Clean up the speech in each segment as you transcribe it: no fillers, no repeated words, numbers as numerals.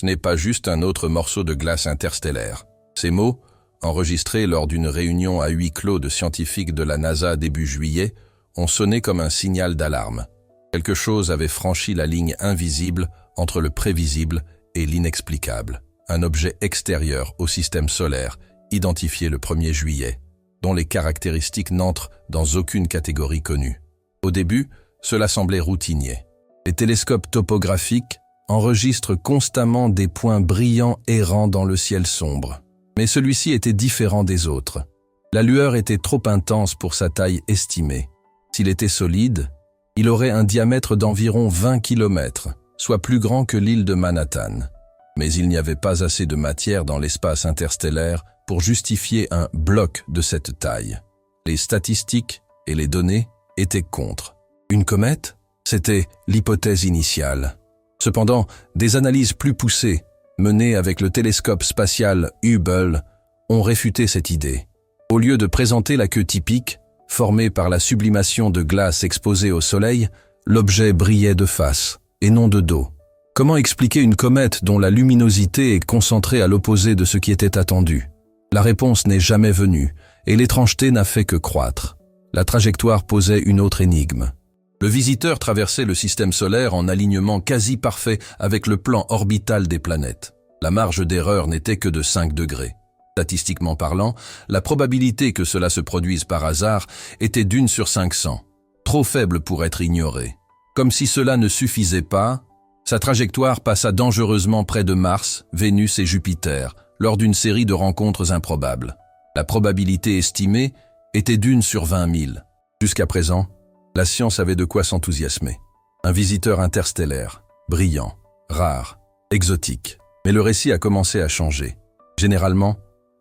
Ce n'est pas juste un autre morceau de glace interstellaire. » Ces mots, enregistrés lors d'une réunion à huis clos de scientifiques de la NASA début juillet, ont sonné comme un signal d'alarme. Quelque chose avait franchi la ligne invisible entre le prévisible et l'inexplicable. Un objet extérieur au système solaire, identifié le 1er juillet, dont les caractéristiques n'entrent dans aucune catégorie connue. Au début, cela semblait routinier. Les télescopes topographiques enregistrent constamment des points brillants errant dans le ciel sombre. Mais celui-ci était différent des autres. La lueur était trop intense pour sa taille estimée. S'il était solide, il aurait un diamètre d'environ 20 km, soit plus grand que l'île de Manhattan. Mais il n'y avait pas assez de matière dans l'espace interstellaire pour justifier un bloc de cette taille. Les statistiques et les données étaient contre. Une comète? C'était l'hypothèse initiale. Cependant, des analyses plus poussées, menées avec le télescope spatial Hubble, ont réfuté cette idée. Au lieu de présenter la queue typique, formée par la sublimation de glace exposée au soleil, l'objet brillait de face, et non de dos. Comment expliquer une comète dont la luminosité est concentrée à l'opposé de ce qui était attendu? La réponse n'est jamais venue, et l'étrangeté n'a fait que croître. La trajectoire posait une autre énigme. Le visiteur traversait le système solaire en alignement quasi parfait avec le plan orbital des planètes. La marge d'erreur n'était que de 5 degrés. Statistiquement parlant, la probabilité que cela se produise par hasard était d'1 sur 500, trop faible pour être ignorée. Comme si cela ne suffisait pas, sa trajectoire passa dangereusement près de Mars, Vénus et Jupiter, lors d'une série de rencontres improbables. La probabilité estimée était d'1 sur 20 000. Jusqu'à présent, la science avait de quoi s'enthousiasmer. Un visiteur interstellaire, brillant, rare, exotique. Mais le récit a commencé à changer. Généralement,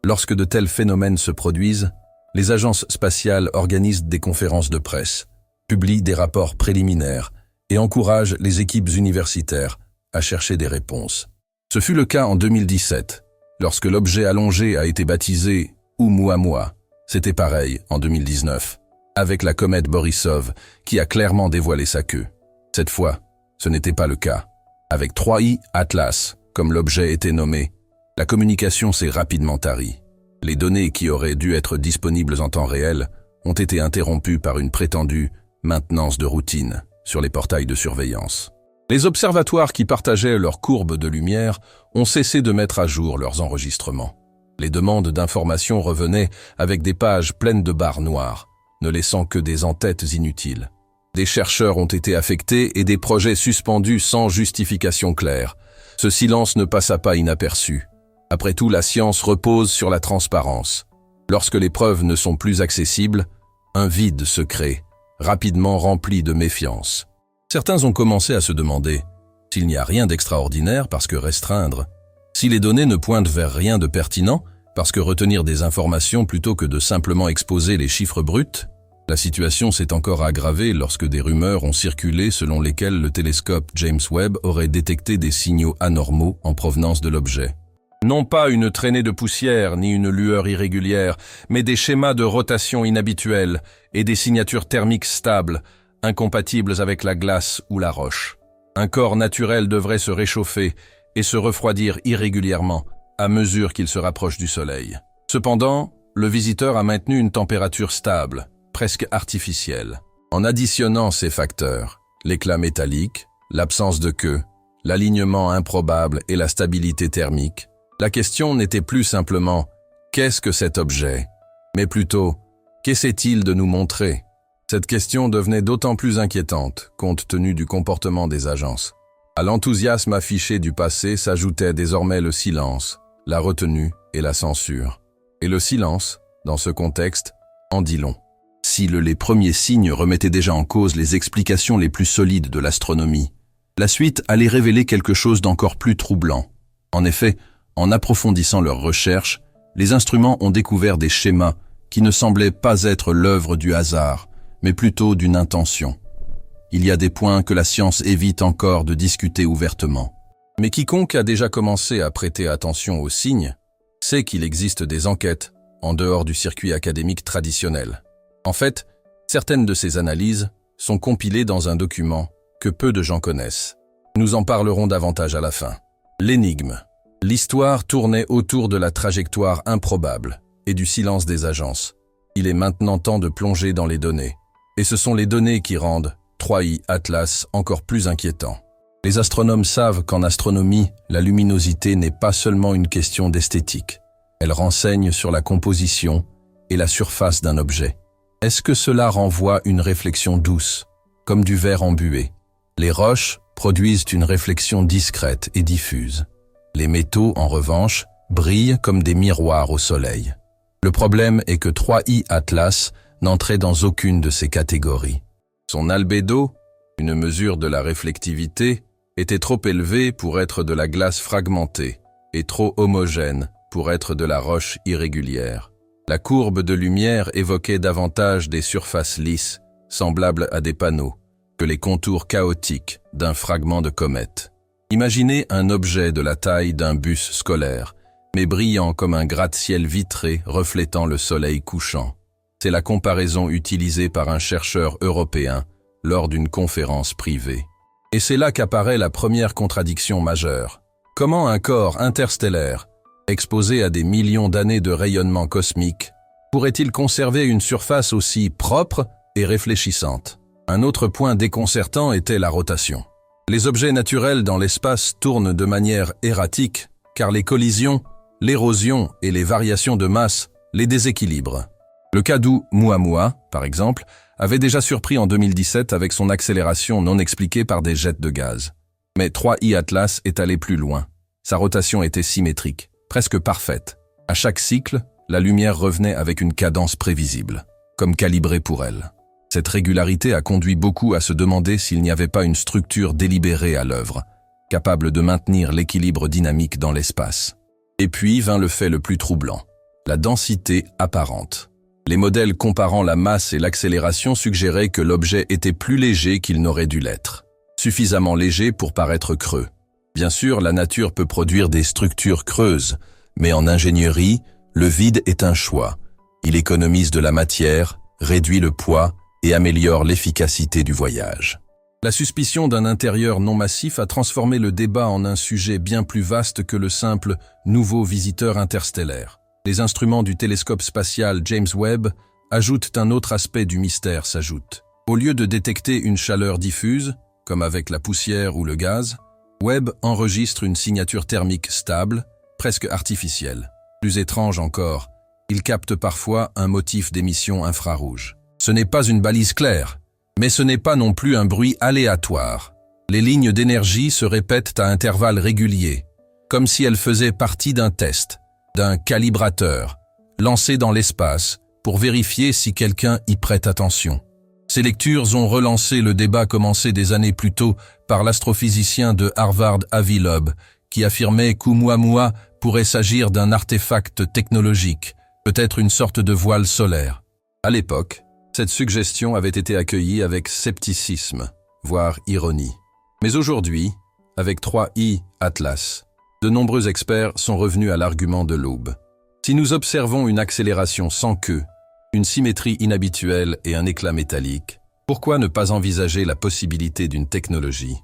lorsque de tels phénomènes se produisent, les agences spatiales organisent des conférences de presse, publient des rapports préliminaires et encouragent les équipes universitaires à chercher des réponses. Ce fut le cas en 2017, lorsque l'objet allongé a été baptisé Oumuamua. C'était pareil en 2019. Avec la comète Borisov, qui a clairement dévoilé sa queue. Cette fois, ce n'était pas le cas. Avec 3i Atlas, comme l'objet était nommé, la communication s'est rapidement tarie. Les données qui auraient dû être disponibles en temps réel ont été interrompues par une prétendue maintenance de routine sur les portails de surveillance. Les observatoires qui partageaient leurs courbes de lumière ont cessé de mettre à jour leurs enregistrements. Les demandes d'informations revenaient avec des pages pleines de barres noires, ne laissant que des en-têtes inutiles. Des chercheurs ont été affectés et des projets suspendus sans justification claire. Ce silence ne passa pas inaperçu. Après tout, la science repose sur la transparence. Lorsque les preuves ne sont plus accessibles, un vide se crée, rapidement rempli de méfiance. Certains ont commencé à se demander s'il n'y a rien d'extraordinaire parce que restreindre, si les données ne pointent vers rien de pertinent, parce que retenir des informations plutôt que de simplement exposer les chiffres bruts. La situation s'est encore aggravée lorsque des rumeurs ont circulé selon lesquelles le télescope James Webb aurait détecté des signaux anormaux en provenance de l'objet. Non pas une traînée de poussière ni une lueur irrégulière, mais des schémas de rotation inhabituels et des signatures thermiques stables, incompatibles avec la glace ou la roche. Un corps naturel devrait se réchauffer et se refroidir irrégulièrement, à mesure qu'il se rapproche du Soleil. Cependant, le visiteur a maintenu une température stable, presque artificielle. En additionnant ces facteurs, l'éclat métallique, l'absence de queue, l'alignement improbable et la stabilité thermique, la question n'était plus simplement « qu'est-ce que cet objet ?», mais plutôt « qu'essaie-t-il de nous montrer ?» Cette question devenait d'autant plus inquiétante, compte tenu du comportement des agences. À l'enthousiasme affiché du passé s'ajoutait désormais le silence, la retenue et la censure. Et le silence, dans ce contexte, en dit long. Si les premiers signes remettaient déjà en cause les explications les plus solides de l'astronomie, la suite allait révéler quelque chose d'encore plus troublant. En effet, en approfondissant leurs recherches, les instruments ont découvert des schémas qui ne semblaient pas être l'œuvre du hasard, mais plutôt d'une intention. Il y a des points que la science évite encore de discuter ouvertement. Mais quiconque a déjà commencé à prêter attention aux signes sait qu'il existe des enquêtes en dehors du circuit académique traditionnel. En fait, certaines de ces analyses sont compilées dans un document que peu de gens connaissent. Nous en parlerons davantage à la fin. L'énigme. L'histoire tournait autour de la trajectoire improbable et du silence des agences. Il est maintenant temps de plonger dans les données. Et ce sont les données qui rendent 3i Atlas encore plus inquiétant. Les astronomes savent qu'en astronomie, la luminosité n'est pas seulement une question d'esthétique. Elle renseigne sur la composition et la surface d'un objet. Est-ce que cela renvoie une réflexion douce, comme du verre embué? Les roches produisent une réflexion discrète et diffuse. Les métaux, en revanche, brillent comme des miroirs au soleil. Le problème est que 3i Atlas n'entrait dans aucune de ces catégories. Son albédo, une mesure de la réflectivité, était trop élevé pour être de la glace fragmentée et trop homogène pour être de la roche irrégulière. La courbe de lumière évoquait davantage des surfaces lisses, semblables à des panneaux, que les contours chaotiques d'un fragment de comète. Imaginez un objet de la taille d'un bus scolaire, mais brillant comme un gratte-ciel vitré reflétant le soleil couchant. C'est la comparaison utilisée par un chercheur européen lors d'une conférence privée. Et c'est là qu'apparaît la première contradiction majeure. Comment un corps interstellaire, exposé à des millions d'années de rayonnement cosmique, pourrait-il conserver une surface aussi propre et réfléchissante? Un autre point déconcertant était la rotation. Les objets naturels dans l'espace tournent de manière erratique, car les collisions, l'érosion et les variations de masse les déséquilibrent. Le cas d'Oumuamua, par exemple, avait déjà surpris en 2017 avec son accélération non expliquée par des jets de gaz. Mais 3i Atlas est allé plus loin. Sa rotation était symétrique, presque parfaite. À chaque cycle, la lumière revenait avec une cadence prévisible, comme calibrée pour elle. Cette régularité a conduit beaucoup à se demander s'il n'y avait pas une structure délibérée à l'œuvre, capable de maintenir l'équilibre dynamique dans l'espace. Et puis vint le fait le plus troublant, la densité apparente. Les modèles comparant la masse et l'accélération suggéraient que l'objet était plus léger qu'il n'aurait dû l'être. Suffisamment léger pour paraître creux. Bien sûr, la nature peut produire des structures creuses, mais en ingénierie, le vide est un choix. Il économise de la matière, réduit le poids et améliore l'efficacité du voyage. La suspicion d'un intérieur non massif a transformé le débat en un sujet bien plus vaste que le simple « nouveau visiteur interstellaire ». Les instruments du télescope spatial James Webb ajoutent un autre aspect du mystère s'ajoute. Au lieu de détecter une chaleur diffuse, comme avec la poussière ou le gaz, Webb enregistre une signature thermique stable, presque artificielle. Plus étrange encore, il capte parfois un motif d'émission infrarouge. Ce n'est pas une balise claire, mais ce n'est pas non plus un bruit aléatoire. Les lignes d'énergie se répètent à intervalles réguliers, comme si elles faisaient partie d'un test, d'un calibrateur, lancé dans l'espace pour vérifier si quelqu'un y prête attention. Ces lectures ont relancé le débat commencé des années plus tôt par l'astrophysicien de Harvard Avi Loeb, qui affirmait qu'Oumuamua pourrait s'agir d'un artefact technologique, peut-être une sorte de voile solaire. À l'époque, cette suggestion avait été accueillie avec scepticisme, voire ironie. Mais aujourd'hui, avec 3i Atlas, de nombreux experts sont revenus à l'argument de l'aube. Si nous observons une accélération sans queue, une symétrie inhabituelle et un éclat métallique, pourquoi ne pas envisager la possibilité d'une technologie?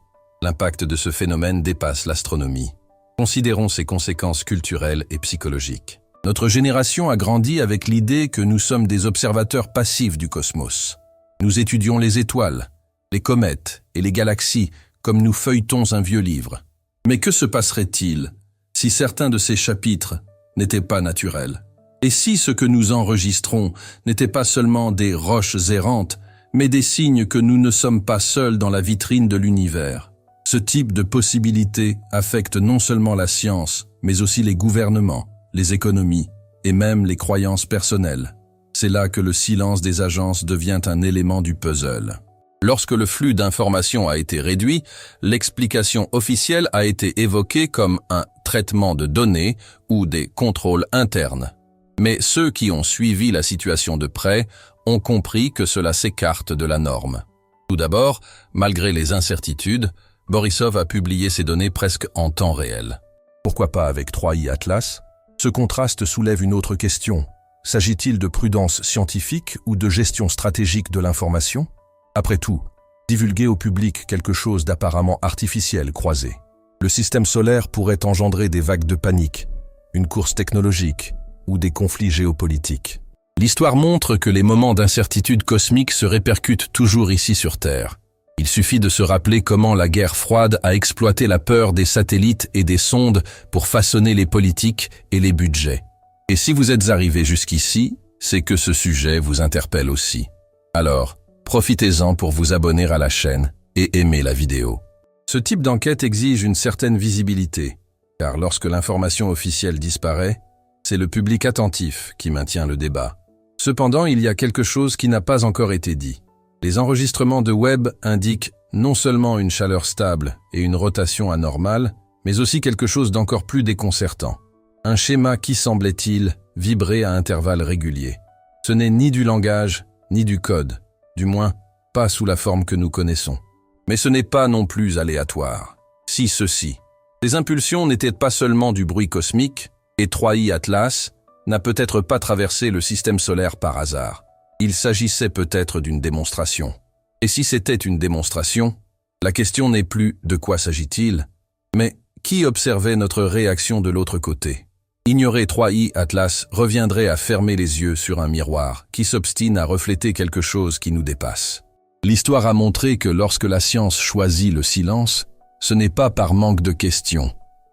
L'impact de ce phénomène dépasse l'astronomie. Considérons ses conséquences culturelles et psychologiques. Notre génération a grandi avec l'idée que nous sommes des observateurs passifs du cosmos. Nous étudions les étoiles, les comètes et les galaxies comme nous feuilletons un vieux livre. Mais que se passerait-il si certains de ces chapitres n'étaient pas naturels? Et si ce que nous enregistrons n'était pas seulement des roches errantes, mais des signes que nous ne sommes pas seuls dans la vitrine de l'univers? Ce type de possibilité affecte non seulement la science, mais aussi les gouvernements, les économies et même les croyances personnelles. C'est là que le silence des agences devient un élément du puzzle. Lorsque le flux d'informations a été réduit, l'explication officielle a été évoquée comme un traitement de données ou des contrôles internes. Mais ceux qui ont suivi la situation de près ont compris que cela s'écarte de la norme. Tout d'abord, malgré les incertitudes, Borisov a publié ces données presque en temps réel. Pourquoi pas avec 3i Atlas? Ce contraste soulève une autre question. S'agit-il de prudence scientifique ou de gestion stratégique de l'information? Après tout, divulguer au public quelque chose d'apparemment artificiel croisé. Le système solaire pourrait engendrer des vagues de panique, une course technologique ou des conflits géopolitiques. L'histoire montre que les moments d'incertitude cosmique se répercutent toujours ici sur Terre. Il suffit de se rappeler comment la guerre froide a exploité la peur des satellites et des sondes pour façonner les politiques et les budgets. Et si vous êtes arrivé jusqu'ici, c'est que ce sujet vous interpelle aussi. Alors, profitez-en pour vous abonner à la chaîne et aimer la vidéo. Ce type d'enquête exige une certaine visibilité, car lorsque l'information officielle disparaît, c'est le public attentif qui maintient le débat. Cependant, il y a quelque chose qui n'a pas encore été dit. Les enregistrements de web indiquent non seulement une chaleur stable et une rotation anormale, mais aussi quelque chose d'encore plus déconcertant. Un schéma qui, semblait-il, vibrait à intervalles réguliers. Ce n'est ni du langage, ni du code, du moins pas sous la forme que nous connaissons. Mais ce n'est pas non plus aléatoire. Si ceci. Ces impulsions n'étaient pas seulement du bruit cosmique, et 3i Atlas n'a peut-être pas traversé le système solaire par hasard. Il s'agissait peut-être d'une démonstration. Et si c'était une démonstration, la question n'est plus de quoi s'agit-il, mais qui observait notre réaction de l'autre côté. Ignorer 3i Atlas reviendrait à fermer les yeux sur un miroir qui s'obstine à refléter quelque chose qui nous dépasse. L'histoire a montré que lorsque la science choisit le silence, ce n'est pas par manque de questions,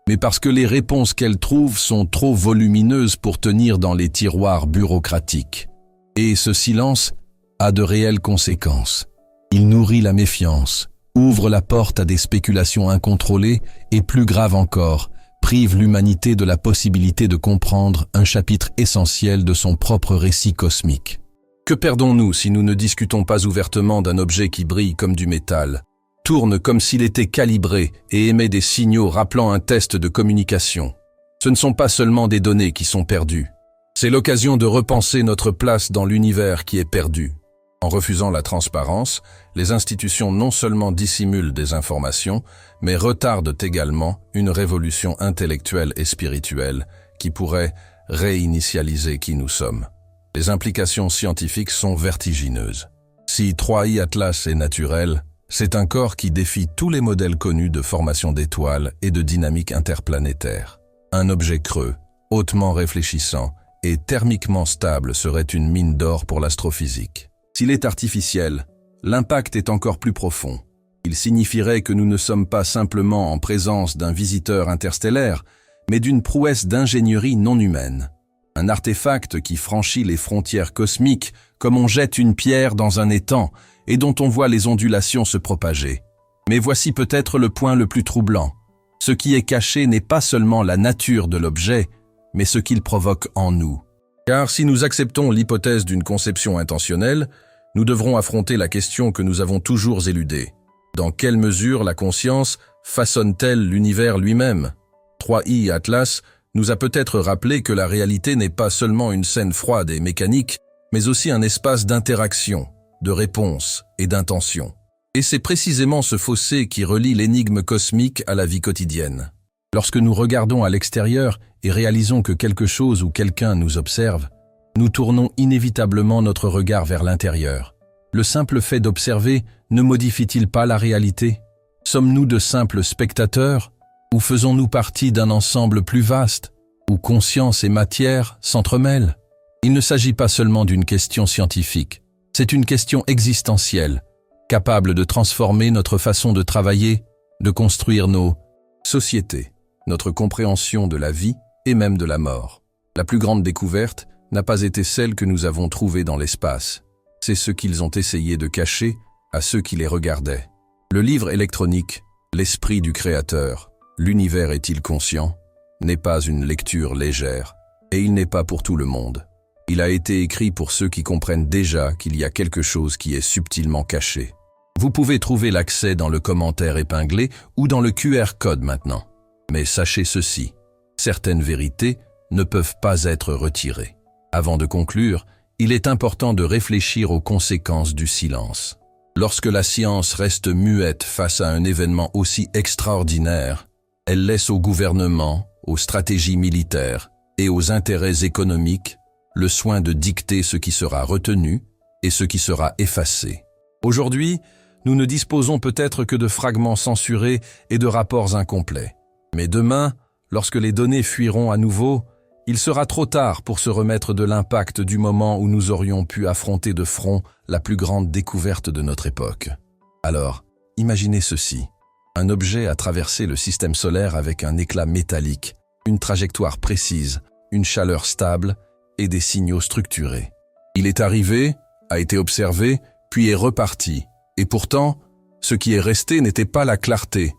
mais parce que les réponses qu'elle trouve sont trop volumineuses pour tenir dans les tiroirs bureaucratiques. Et ce silence a de réelles conséquences. Il nourrit la méfiance, ouvre la porte à des spéculations incontrôlées et, plus grave encore, prive l'humanité de la possibilité de comprendre un chapitre essentiel de son propre récit cosmique. Que perdons-nous si nous ne discutons pas ouvertement d'un objet qui brille comme du métal, tourne comme s'il était calibré et émet des signaux rappelant un test de communication? Ce ne sont pas seulement des données qui sont perdues. C'est l'occasion de repenser notre place dans l'univers qui est perdu. En refusant la transparence, les institutions non seulement dissimulent des informations, mais retardent également une révolution intellectuelle et spirituelle qui pourrait réinitialiser qui nous sommes. Les implications scientifiques sont vertigineuses. Si 3i Atlas est naturel, c'est un corps qui défie tous les modèles connus de formation d'étoiles et de dynamique interplanétaire. Un objet creux, hautement réfléchissant, et thermiquement stable serait une mine d'or pour l'astrophysique. S'il est artificiel, l'impact est encore plus profond. Il signifierait que nous ne sommes pas simplement en présence d'un visiteur interstellaire, mais d'une prouesse d'ingénierie non humaine. Un artefact qui franchit les frontières cosmiques comme on jette une pierre dans un étang et dont on voit les ondulations se propager. Mais voici peut-être le point le plus troublant. Ce qui est caché n'est pas seulement la nature de l'objet, mais ce qu'il provoque en nous. Car si nous acceptons l'hypothèse d'une conception intentionnelle, nous devrons affronter la question que nous avons toujours éludée. Dans quelle mesure la conscience façonne-t-elle l'univers lui-même? 3i Atlas nous a peut-être rappelé que la réalité n'est pas seulement une scène froide et mécanique, mais aussi un espace d'interaction, de réponse et d'intention. Et c'est précisément ce fossé qui relie l'énigme cosmique à la vie quotidienne. Lorsque nous regardons à l'extérieur et réalisons que quelque chose ou quelqu'un nous observe, nous tournons inévitablement notre regard vers l'intérieur. Le simple fait d'observer ne modifie-t-il pas la réalité? Sommes-nous de simples spectateurs ou faisons-nous partie d'un ensemble plus vaste, où conscience et matière s'entremêlent? Il ne s'agit pas seulement d'une question scientifique, c'est une question existentielle, capable de transformer notre façon de travailler, de construire nos sociétés, notre compréhension de la vie et même de la mort. La plus grande découverte n'a pas été celle que nous avons trouvée dans l'espace. C'est ce qu'ils ont essayé de cacher à ceux qui les regardaient. Le livre électronique, L'esprit du Créateur, L'univers est-il conscient, n'est pas une lecture légère, et il n'est pas pour tout le monde. Il a été écrit pour ceux qui comprennent déjà qu'il y a quelque chose qui est subtilement caché. Vous pouvez trouver l'accès dans le commentaire épinglé ou dans le QR code maintenant. Mais sachez ceci, certaines vérités ne peuvent pas être retirées. Avant de conclure, il est important de réfléchir aux conséquences du silence. Lorsque la science reste muette face à un événement aussi extraordinaire, elle laisse au gouvernement, aux stratégies militaires et aux intérêts économiques le soin de dicter ce qui sera retenu et ce qui sera effacé. Aujourd'hui, nous ne disposons peut-être que de fragments censurés et de rapports incomplets. Mais demain, lorsque les données fuiront à nouveau, il sera trop tard pour se remettre de l'impact du moment où nous aurions pu affronter de front la plus grande découverte de notre époque. Alors, imaginez ceci. Un objet a traversé le système solaire avec un éclat métallique, une trajectoire précise, une chaleur stable et des signaux structurés. Il est arrivé, a été observé, puis est reparti. Et pourtant, ce qui est resté n'était pas la clarté,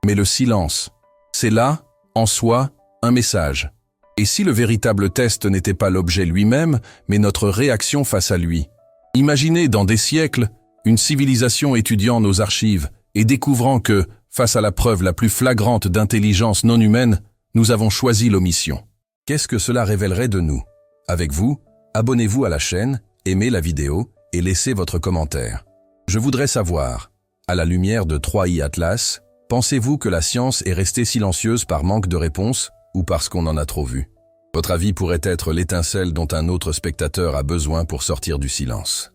mais le silence. C'est là, en soi, un message. Et si le véritable test n'était pas l'objet lui-même, mais notre réaction face à lui? Imaginez dans des siècles, une civilisation étudiant nos archives et découvrant que, face à la preuve la plus flagrante d'intelligence non humaine, nous avons choisi l'omission. Qu'est-ce que cela révélerait de nous? Avec vous, abonnez-vous à la chaîne, aimez la vidéo et laissez votre commentaire. Je voudrais savoir, à la lumière de 3i Atlas, pensez-vous que la science est restée silencieuse par manque de réponse ou parce qu'on en a trop vu? Votre avis pourrait être l'étincelle dont un autre spectateur a besoin pour sortir du silence.